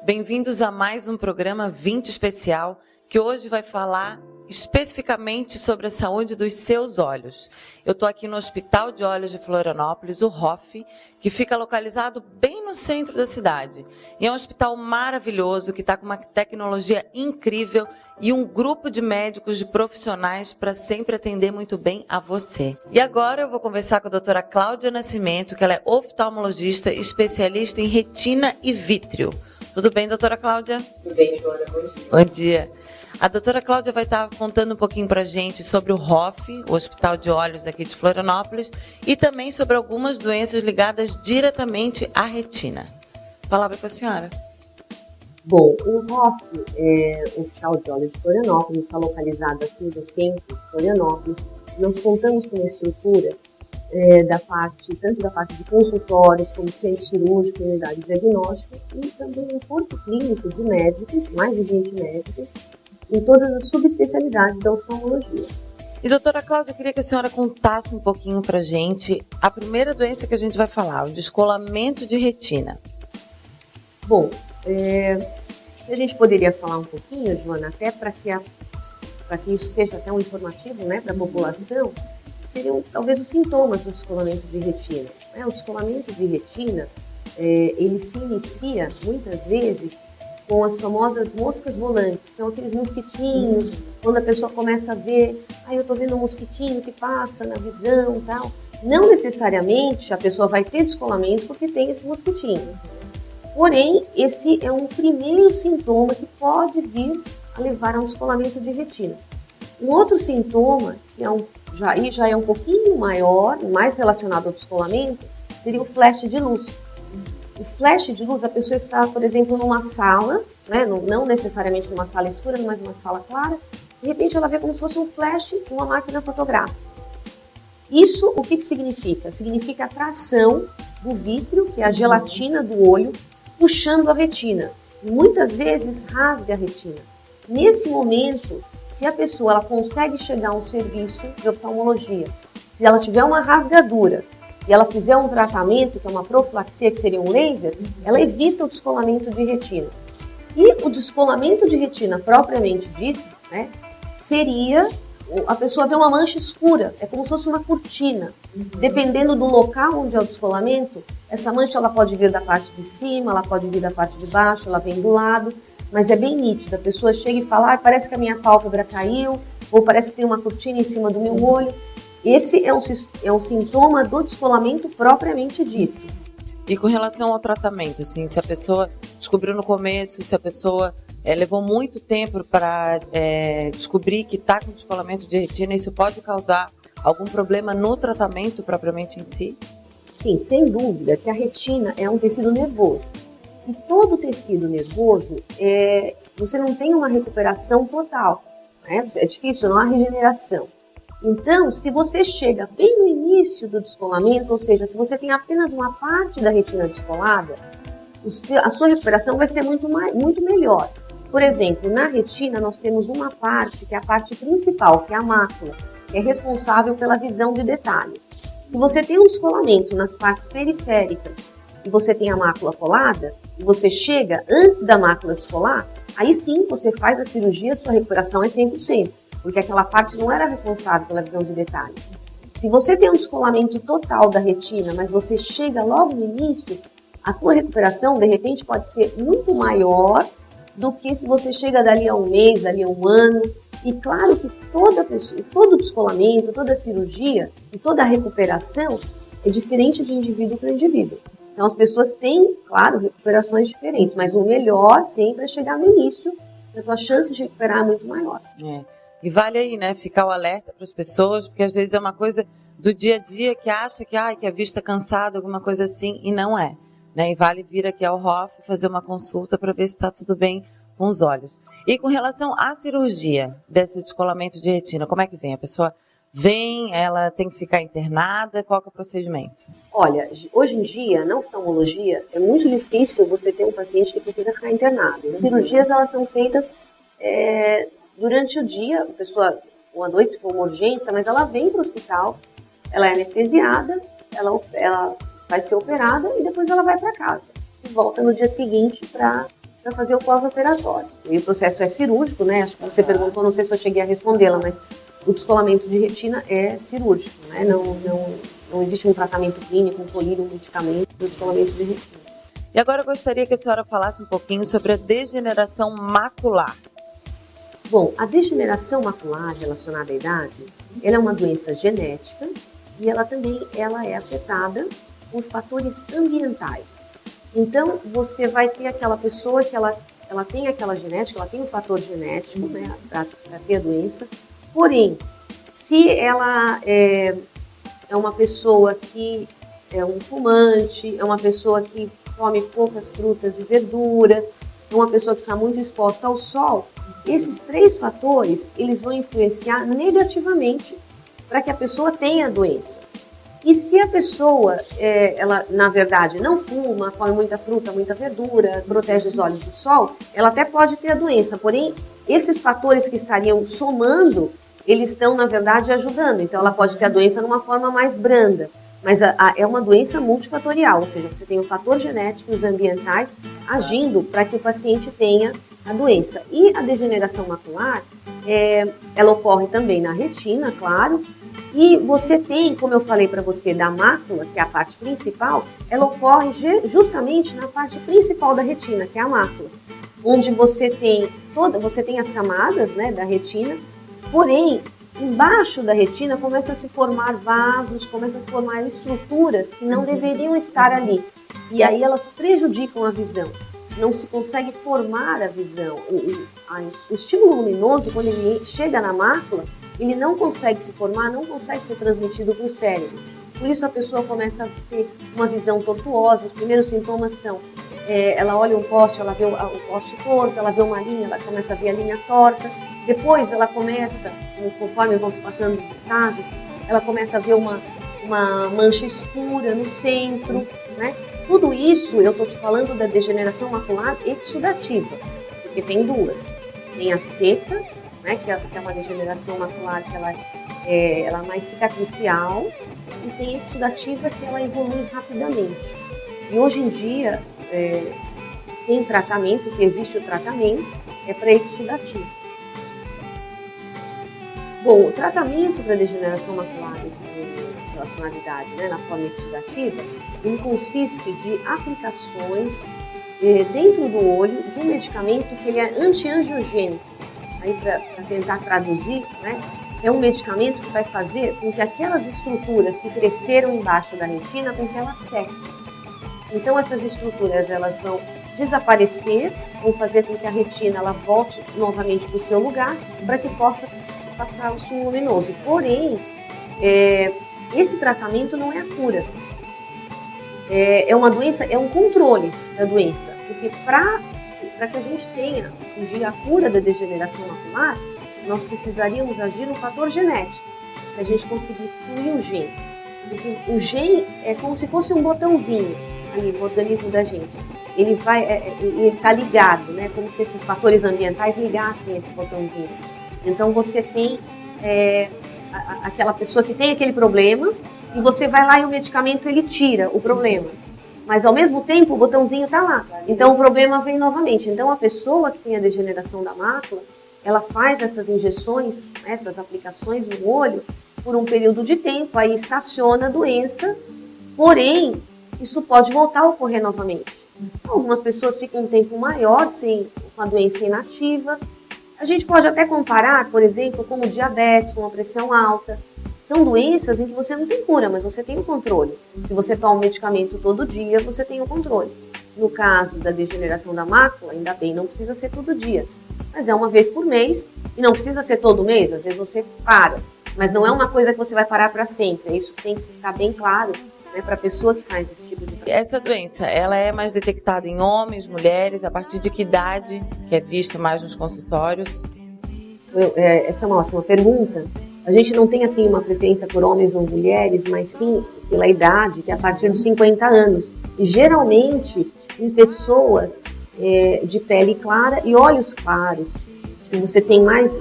Bem-vindos a mais um programa 20 especial, que hoje vai falar especificamente sobre a saúde dos seus olhos. Eu estou aqui no Hospital de Olhos de Florianópolis, o ROF, que fica localizado bem no centro da cidade. E é um hospital maravilhoso, que está com uma tecnologia incrível e um grupo de médicos, de profissionais, para sempre atender muito bem a você. E agora eu vou conversar com a doutora Cláudia Nascimento, que ela é oftalmologista, especialista em retina e vítreo. Tudo bem, doutora Cláudia? Tudo bem, Joana. Bom dia. Bom dia. A doutora Cláudia vai estar contando um pouquinho para a gente sobre o ROF, o Hospital de Olhos aqui de Florianópolis, e também sobre algumas doenças ligadas diretamente à retina. Palavra com a senhora. Bom, o ROF, o Hospital de Olhos de Florianópolis, está localizado aqui no centro de Florianópolis. Nós contamos com uma estrutura tanto da parte de consultórios, como centro cirúrgico, unidade diagnóstica, e também um corpo clínico de médicos, mais de 20 médicos, em todas as subespecialidades da oftalmologia. E doutora Cláudia, eu queria que a senhora contasse um pouquinho para a gente a primeira doença que a gente vai falar, o descolamento de retina. Bom, a gente poderia falar um pouquinho, Joana, até para que isso seja até um informativo, né, para a população, seriam talvez os sintomas do descolamento de retina. O descolamento de retina, ele se inicia muitas vezes com as famosas moscas volantes, que são aqueles mosquitinhos, quando a pessoa começa a ver, eu estou vendo um mosquitinho que passa na visão e tal. Não necessariamente a pessoa vai ter descolamento porque tem esse mosquitinho. Porém, esse é um primeiro sintoma que pode vir a levar a um descolamento de retina. Um outro sintoma, que já é um pouquinho maior, mais relacionado ao descolamento, seria o flash de luz. O flash de luz, a pessoa está, por exemplo, numa sala, né, não necessariamente numa sala escura, mas numa sala clara, de repente ela vê como se fosse um flash de uma máquina fotográfica. Isso, o que significa? Significa a tração do vítreo, que é a gelatina do olho, puxando a retina. E muitas vezes rasga a retina. Nesse momento, se a pessoa ela consegue chegar a um serviço de oftalmologia, se ela tiver uma rasgadura, e ela fizer um tratamento, que é uma profilaxia, que seria um laser, ela evita o descolamento de retina. E o descolamento de retina, propriamente dito, né, seria a pessoa ver uma mancha escura, é como se fosse uma cortina. Dependendo do local onde é o descolamento, essa mancha ela pode vir da parte de cima, ela pode vir da parte de baixo, ela vem do lado, mas é bem nítida. A pessoa chega e fala, parece que a minha pálpebra caiu, ou parece que tem uma cortina em cima do meu olho. Esse é um sintoma do descolamento propriamente dito. E com relação ao tratamento, assim, se a pessoa descobriu no começo, se a pessoa levou muito tempo para descobrir que está com descolamento de retina, isso pode causar algum problema no tratamento propriamente em si? Sim, sem dúvida que a retina é um tecido nervoso. E todo tecido nervoso, você não tem uma recuperação total, né? É difícil, não há regeneração. Então, se você chega bem no início do descolamento, ou seja, se você tem apenas uma parte da retina descolada, a sua recuperação vai ser muito melhor. Por exemplo, na retina nós temos uma parte, que é a parte principal, que é a mácula, que é responsável pela visão de detalhes. Se você tem um descolamento nas partes periféricas e você tem a mácula colada, e você chega antes da mácula descolar, aí sim você faz a cirurgia, sua recuperação é 100%. Porque aquela parte não era responsável pela visão de detalhes. Se você tem um descolamento total da retina, mas você chega logo no início, a tua recuperação, de repente, pode ser muito maior do que se você chega dali a um mês, dali a um ano. E claro que todo descolamento, toda cirurgia e toda recuperação é diferente de indivíduo para indivíduo. Então, as pessoas têm, claro, recuperações diferentes, mas o melhor sempre é chegar no início, e a tua chance de recuperar é muito maior. E vale aí, né, ficar o alerta para as pessoas, porque às vezes é uma coisa do dia a dia que acha que a vista cansada, alguma coisa assim, e não é. Né? E vale vir aqui ao ROF fazer uma consulta para ver se está tudo bem com os olhos. E com relação à cirurgia desse descolamento de retina, como é que vem? A pessoa vem, ela tem que ficar internada, qual que é o procedimento? Olha, hoje em dia, na oftalmologia, é muito difícil você ter um paciente que precisa ficar internado. As cirurgias, elas são feitas durante o dia, a pessoa, ou à noite, se for uma urgência, mas ela vem para o hospital, ela é anestesiada, ela vai ser operada e depois ela vai para casa. E volta no dia seguinte para para fazer o pós-operatório. E o processo é cirúrgico, né? Acho que você perguntou, não sei se eu cheguei a respondê-la, mas o descolamento de retina é cirúrgico, né? Não existe um tratamento clínico, um colírio, um medicamento do descolamento de retina. E agora eu gostaria que a senhora falasse um pouquinho sobre a degeneração macular. Bom, a degeneração macular relacionada à idade, ela é uma doença genética e ela também é afetada por fatores ambientais. Então, você vai ter aquela pessoa que ela tem aquela genética, ela tem um fator genético, né, para ter a doença. Porém, se ela é uma pessoa que é um fumante, é uma pessoa que come poucas frutas e verduras, é uma pessoa que está muito exposta ao sol, esses 3 fatores, eles vão influenciar negativamente para que a pessoa tenha a doença. E se a pessoa, ela na verdade não fuma, come muita fruta, muita verdura, protege os olhos do sol, ela até pode ter a doença, porém esses fatores que estariam somando, eles estão na verdade ajudando, então ela pode ter a doença numa forma mais branda, mas é uma doença multifatorial, ou seja, você tem o fator genético e os ambientais agindo para que o paciente tenha a doença. E a degeneração macular, ela ocorre também na retina, claro. E você tem, como eu falei para você, da mácula, que é a parte principal, ela ocorre justamente na parte principal da retina, que é a mácula, onde você tem as camadas, né, da retina, porém, embaixo da retina começa a se formar vasos, começa a se formar estruturas que não deveriam estar ali. E aí elas prejudicam a visão. Não se consegue formar a visão. O estímulo luminoso, quando ele chega na mácula, ele não consegue se formar, não consegue ser transmitido para o cérebro. Por isso a pessoa começa a ter uma visão tortuosa. Os primeiros sintomas são, ela olha um poste, ela vê o poste torto, ela vê uma linha, ela começa a ver a linha torta. Depois ela começa, conforme vão se passando os estágios, ela começa a ver uma mancha escura no centro, né? Tudo isso eu estou te falando da degeneração macular exudativa, porque tem 2. Tem a seca, né, que é uma degeneração macular que ela é mais cicatricial, e tem a exudativa que ela evolui rapidamente. E hoje em dia tem tratamento, que existe o tratamento, para exudativa. Bom, o tratamento para degeneração macular relacionada à idade, né, na forma exudativa, ele consiste de aplicações dentro do olho de um medicamento que ele é anti-angiogênico. Aí para tentar traduzir, né, é um medicamento que vai fazer com que aquelas estruturas que cresceram embaixo da retina, com que elas sequem. Então essas estruturas elas vão desaparecer, vão fazer com que a retina ela volte novamente para o seu lugar, para que possa passar o estímulo luminoso. Porém, esse tratamento não é a cura. É uma doença, é um controle da doença, porque para que a gente tenha um dia a cura da degeneração macular, nós precisaríamos agir no fator genético, para a gente conseguir excluir o gene. Porque o gene é como se fosse um botãozinho ali no organismo da gente. Ele está ligado, né? Como se esses fatores ambientais ligassem esse botãozinho. Então você tem aquela pessoa que tem aquele problema e você vai lá e o medicamento ele tira o problema. Mas ao mesmo tempo o botãozinho está lá. Então o problema vem novamente. Então a pessoa que tem a degeneração da mácula, ela faz essas injeções, essas aplicações no olho por um período de tempo, aí estaciona a doença, porém isso pode voltar a ocorrer novamente. Algumas pessoas ficam um tempo maior com a doença inativa. A gente pode até comparar, por exemplo, com o diabetes, com a pressão alta. São doenças em que você não tem cura, mas você tem o controle. Se você toma um medicamento todo dia, você tem o controle. No caso da degeneração da mácula, ainda bem, não precisa ser todo dia. Mas é uma vez por mês, e não precisa ser todo mês, às vezes você para. Mas não é uma coisa que você vai parar para sempre. Isso tem que ficar bem claro, né, para a pessoa que faz esse tipo de tratamento. Essa doença, ela é mais detectada em homens, mulheres, a partir de que idade que é vista mais nos consultórios? Essa é uma ótima pergunta. A gente não tem assim uma preferência por homens ou mulheres, mas sim pela idade, que é a partir dos 50 anos. E geralmente em pessoas de pele clara e olhos claros. E você tem mais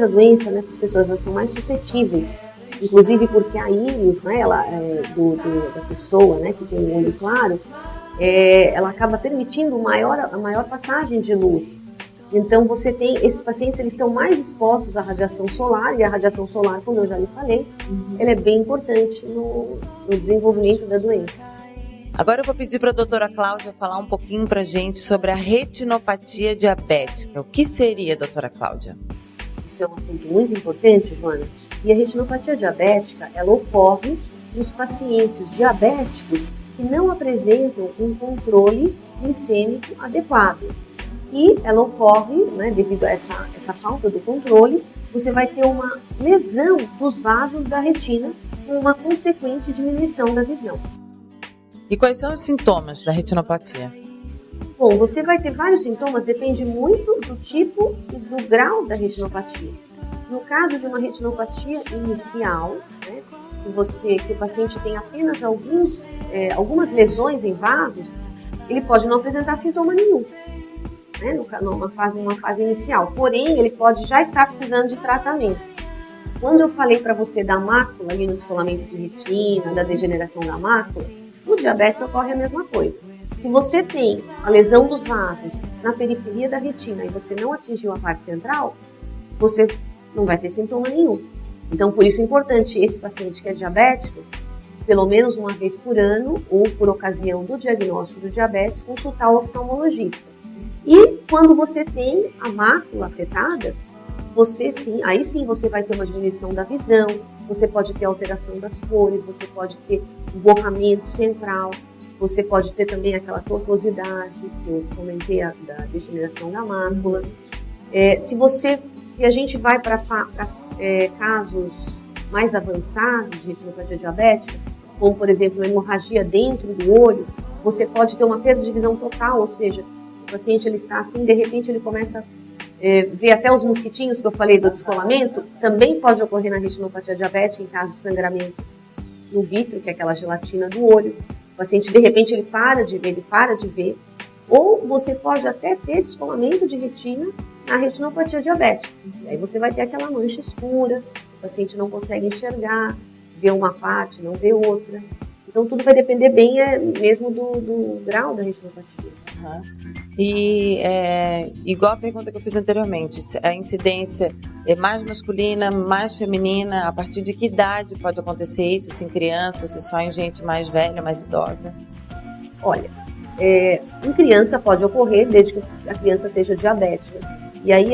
a doença nessas pessoas, elas são mais suscetíveis. Inclusive porque a íris, né, da pessoa, né, que tem um olho claro, ela acaba permitindo a maior passagem de luz. Então, você tem, esses pacientes, eles estão mais expostos à radiação solar, e a radiação solar, como eu já lhe falei, ela é bem importante no desenvolvimento da doença. Agora eu vou pedir para a doutora Cláudia falar um pouquinho para a gente sobre a retinopatia diabética. O que seria, doutora Cláudia? Isso é um assunto muito importante, Joana. E a retinopatia diabética, ela ocorre nos pacientes diabéticos que não apresentam um controle glicêmico adequado. E ela ocorre, né, devido a essa falta do controle, você vai ter uma lesão dos vasos da retina com uma consequente diminuição da visão. E quais são os sintomas da retinopatia? Bom, você vai ter vários sintomas, depende muito do tipo e do grau da retinopatia. No caso de uma retinopatia inicial, né, que o paciente tem apenas algumas lesões em vasos, ele pode não apresentar sintoma nenhum, né, numa fase inicial. Porém, ele pode já estar precisando de tratamento. Quando eu falei para você da mácula, ali no descolamento de retina, da degeneração da mácula, no diabetes ocorre a mesma coisa. Se você tem a lesão dos vasos na periferia da retina e você não atingiu a parte central, você não vai ter sintoma nenhum. Então, por isso é importante esse paciente que é diabético, pelo menos uma vez por ano, ou por ocasião do diagnóstico do diabetes, consultar o oftalmologista. E quando você tem a mácula afetada, aí sim você vai ter uma diminuição da visão, você pode ter alteração das cores, você pode ter um borramento central, você pode ter também aquela tortuosidade que eu comentei da degeneração da mácula. Se a gente vai para casos mais avançados de retinopatia diabética, como por exemplo uma hemorragia dentro do olho, você pode ter uma perda de visão total, ou seja, o paciente ele está assim, de repente ele começa a ver até os mosquitinhos que eu falei do descolamento, também pode ocorrer na retinopatia diabética em caso de sangramento no vítreo, que é aquela gelatina do olho. O paciente de repente ele para de ver, ou você pode até ter descolamento de retina na retinopatia diabética. E aí você vai ter aquela mancha escura, o paciente não consegue enxergar, vê uma parte, não vê outra. Então tudo vai depender bem mesmo do grau da retinopatia. E igual a pergunta que eu fiz anteriormente, a incidência é mais masculina, mais feminina? A partir de que idade pode acontecer isso? Se em criança, ou se só em gente mais velha, mais idosa? Olha, em criança pode ocorrer desde que a criança seja diabética. E aí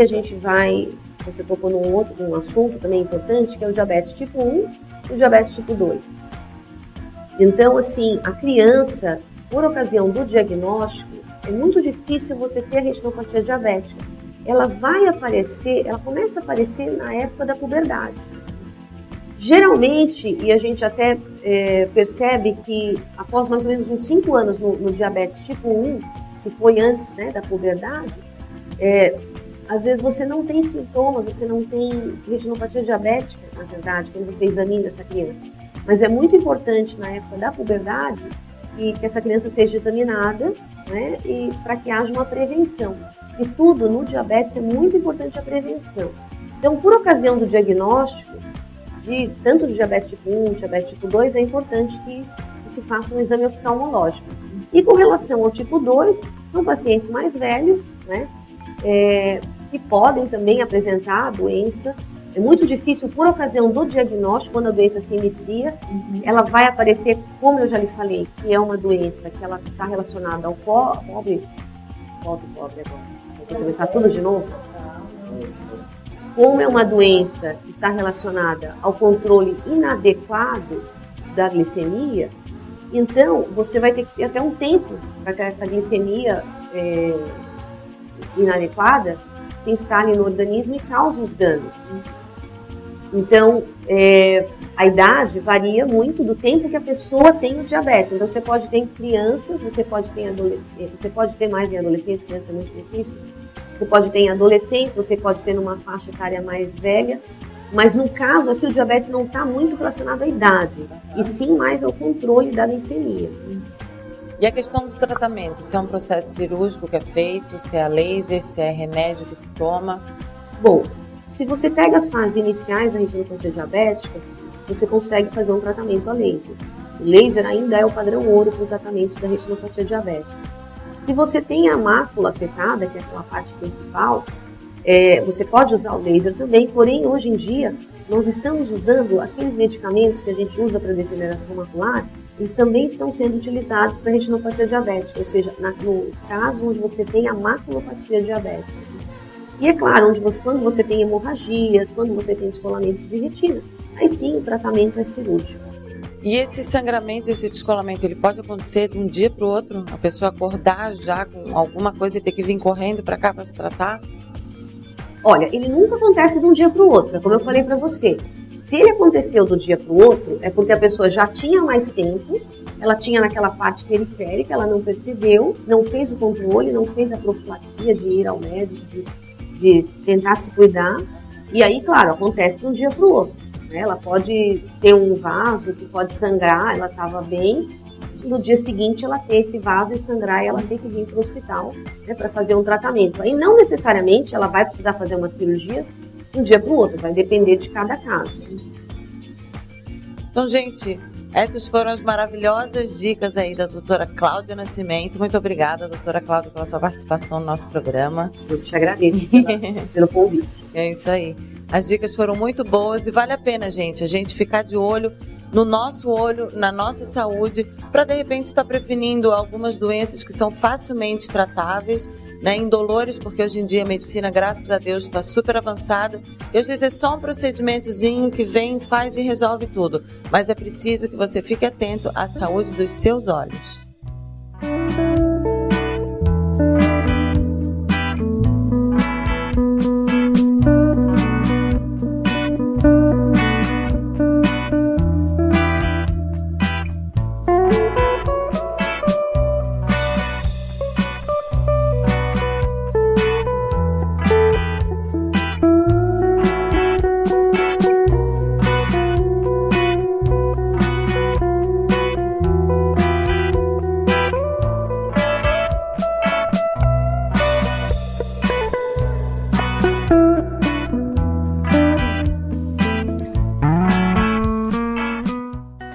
você tocou num assunto também importante, que é o diabetes tipo 1 e o diabetes tipo 2. Então, assim, a criança, por ocasião do diagnóstico, é muito difícil você ter a retinopatia diabética. Ela começa a aparecer na época da puberdade. Geralmente, e a gente até percebe que após mais ou menos uns 5 anos no diabetes tipo 1, se foi antes, né, da puberdade, às vezes você não tem sintomas, você não tem retinopatia diabética, na verdade, quando você examina essa criança. Mas é muito importante na época da puberdade que essa criança seja examinada, né, e para que haja uma prevenção. E tudo no diabetes é muito importante a prevenção. Então, por ocasião do diagnóstico, tanto de diabetes tipo 1, diabetes tipo 2, é importante que se faça um exame oftalmológico. E com relação ao tipo 2, são pacientes mais velhos, né, que podem também apresentar a doença. É muito difícil, por ocasião do diagnóstico, quando a doença se inicia, ela vai aparecer, como eu já lhe falei, que é uma doença que ela está relacionada ao pobre agora. Vou começar tudo de novo. Como é uma doença que está relacionada ao controle inadequado da glicemia, então você vai ter que ter até um tempo para que essa glicemia inadequada se instale no organismo e cause os danos. Então, a idade varia muito do tempo que a pessoa tem o diabetes. Então, você pode ter em crianças, você pode ter em adolescentes, você pode ter mais em adolescentes, criança é muito difícil. Você pode ter em adolescentes, você pode ter numa faixa etária mais velha. Mas no caso aqui, o diabetes não está muito relacionado à idade, e sim mais ao controle da glicemia. E a questão do tratamento, se é um processo cirúrgico que é feito, se é a laser, se é remédio que se toma? Bom, se você pega as fases iniciais da retinopatia diabética, você consegue fazer um tratamento a laser. O laser ainda é o padrão ouro para o tratamento da retinopatia diabética. Se você tem a mácula afetada, que é aquela parte principal, você pode usar o laser também, porém hoje em dia nós estamos usando aqueles medicamentos que a gente usa para degeneração macular, eles também estão sendo utilizados para retinopatia diabética, ou seja, nos casos onde você tem a maculopatia diabética. E é claro, quando você tem hemorragias, quando você tem descolamentos de retina, aí sim o tratamento é cirúrgico. E esse sangramento, esse descolamento, ele pode acontecer de um dia para o outro? A pessoa acordar já com alguma coisa e ter que vir correndo para cá para se tratar? Olha, ele nunca acontece de um dia para o outro, como eu falei para você. Se ele aconteceu do dia para o outro, é porque a pessoa já tinha mais tempo, ela tinha naquela parte periférica, ela não percebeu, não fez o controle, não fez a profilaxia de ir ao médico, de tentar se cuidar. E aí, claro, acontece de um dia para o outro. Né? Ela pode ter um vaso que pode sangrar, ela estava bem, no dia seguinte ela ter esse vaso e sangrar e ela tem que vir para o hospital, né, para fazer um tratamento. Aí não necessariamente ela vai precisar fazer uma cirurgia de um dia para o outro, vai depender de cada caso. Então, gente, essas foram as maravilhosas dicas aí da doutora Cláudia Nascimento. Muito obrigada, doutora Cláudia, pela sua participação no nosso programa. Eu te agradeço pelo convite. É isso aí. As dicas foram muito boas e vale a pena, gente, a gente ficar de olho no nosso olho, na nossa saúde, para de repente estar prevenindo algumas doenças que são facilmente tratáveis, né, indolores, porque hoje em dia a medicina, graças a Deus, está super avançada. E às vezes é só um procedimentozinho que vem, faz e resolve tudo. Mas é preciso que você fique atento à saúde dos seus olhos.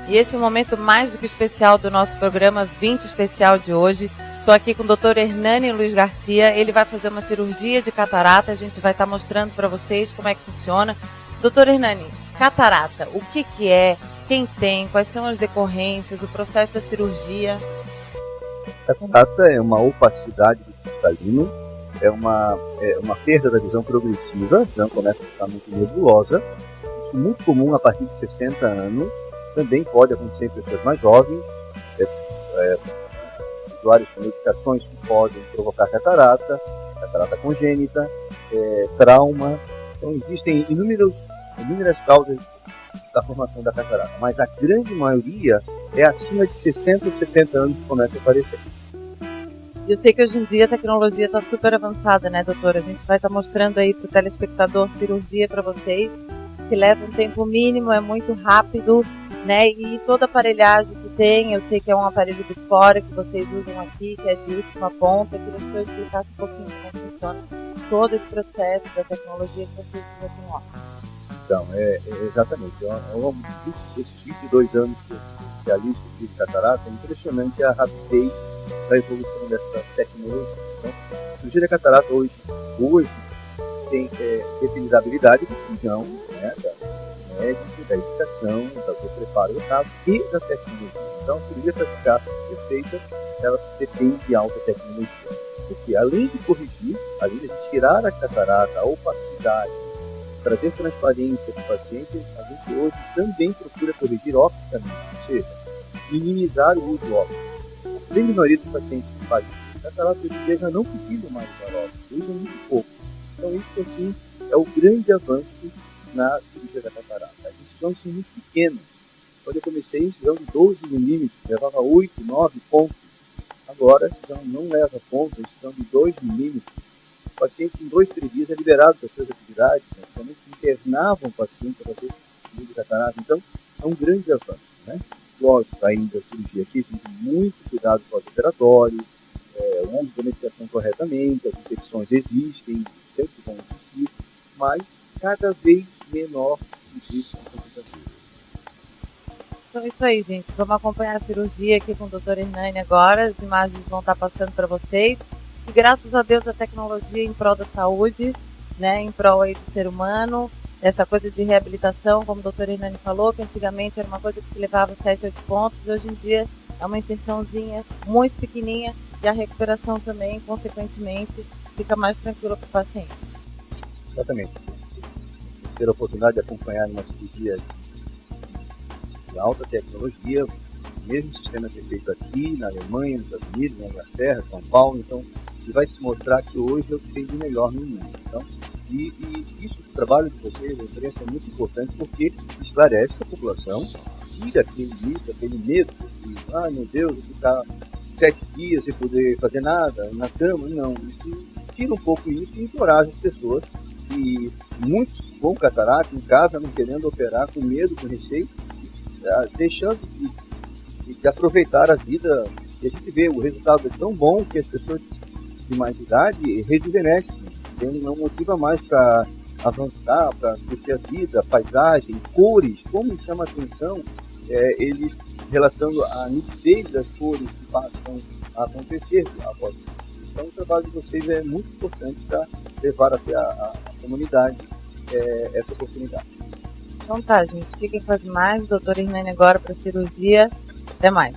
E esse é o momento mais do que especial do nosso programa 20 especial de hoje. Estou aqui com o Dr. Hernani Luiz Garcia. Ele vai fazer uma cirurgia de catarata. A gente vai estar mostrando para vocês como é que funciona. Dr. Hernani, catarata, o que é? Quem tem? Quais são as decorrências? O processo da cirurgia? Catarata é uma opacidade do cristalino, é uma perda da visão progressiva, a visão começa a ficar muito nebulosa. Isso é muito comum a partir de 60 anos. Também pode acontecer em pessoas mais jovens, usuários de medicações que podem provocar catarata congênita, trauma. Então existem inúmeras causas da formação da catarata, mas a grande maioria é acima de 60 ou 70 anos que começa a aparecer. Eu sei que hoje em dia a tecnologia está super avançada, né, doutora? A gente vai estar mostrando aí para o telespectador cirurgia para vocês, que leva um tempo mínimo, é muito rápido, né? E toda a aparelhagem que tem, eu sei que é um aparelho de fora que vocês usam aqui, que é de última ponta. Eu queria que você explicasse um pouquinho como funciona todo esse processo da tecnologia que vocês usam aqui no óculos. Então, exatamente. Ao longo desses 22 anos que eu sou especialista em catarata, é impressionante a rapidez da evolução dessa tecnologia. Então, a cirurgia da catarata hoje tem utilizabilidade do cirurgião, né, da médico, da educação, do preparo do caso e da tecnologia. Então, a cirurgia para ficar perfeita, ela depende de alta tecnologia. Porque além de corrigir, além de tirar a catarata, a opacidade, trazer transparência para o paciente, a gente hoje também procura corrigir opticamente, ou seja, minimizar o uso óptico. A grande maioria dos pacientes que fazem catarata hoje em dia já não precisam mais usar óptico, usam muito pouco. Então isso assim é o grande avanço na cirurgia da catarata. As incisões são muito pequenas. Quando eu comecei, a incisão de 12 milímetros levava 8, 9 pontos. Agora a incisão não leva pontos, a incisão de 2 milímetros. O paciente em 2, 3 dias é liberado das suas atividades, né? Somente internavam o paciente para fazer cirurgia de catarata. Então é um grande avanço, né? Lógico, ainda a cirurgia aqui exige muito cuidado pós-operatório, o uso da medicação corretamente, as infecções existem, sempre vão existir, mas cada vez menor o risco de complicações. Então é isso aí, gente. Vamos acompanhar a cirurgia aqui com o Dr. Hernani agora. As imagens vão estar passando para vocês. E graças a Deus a tecnologia em prol da saúde, né, em prol aí do ser humano, essa coisa de reabilitação, como o Dr. Hernani falou, que antigamente era uma coisa que se levava 7, 8 pontos, e hoje em dia é uma inserçãozinha muito pequenininha e a recuperação também, consequentemente, fica mais tranquila para o paciente. Exatamente. Ter a oportunidade de acompanhar uma cirurgia de alta tecnologia, o mesmo sistema que é feito aqui, na Alemanha, nos Estados Unidos, na Inglaterra, São Paulo, então, e vai se mostrar que hoje é o que tem de melhor no mundo. Então, e isso, o trabalho de vocês, a imprensa, é muito importante porque esclarece a população, tira aquele mito, aquele medo de, meu Deus, vou ficar 7 dias sem poder fazer nada, na cama. Não, isso tira um pouco isso e encoraja as pessoas. E muitos com catarata em casa, não querendo operar, com medo, com receio, deixando de aproveitar a vida. E a gente vê, o resultado é tão bom que as pessoas de mais idade rejuvenescem, não motiva mais para avançar, para curtir a vida, a paisagem, cores, como chama a atenção, eles relatando a nitidez das cores que passam a acontecer após isso. Então o trabalho de vocês é muito importante para levar até a comunidade essa oportunidade. Então tá, gente, fiquem com as imagens, doutor Hernani agora para cirurgia. Até mais.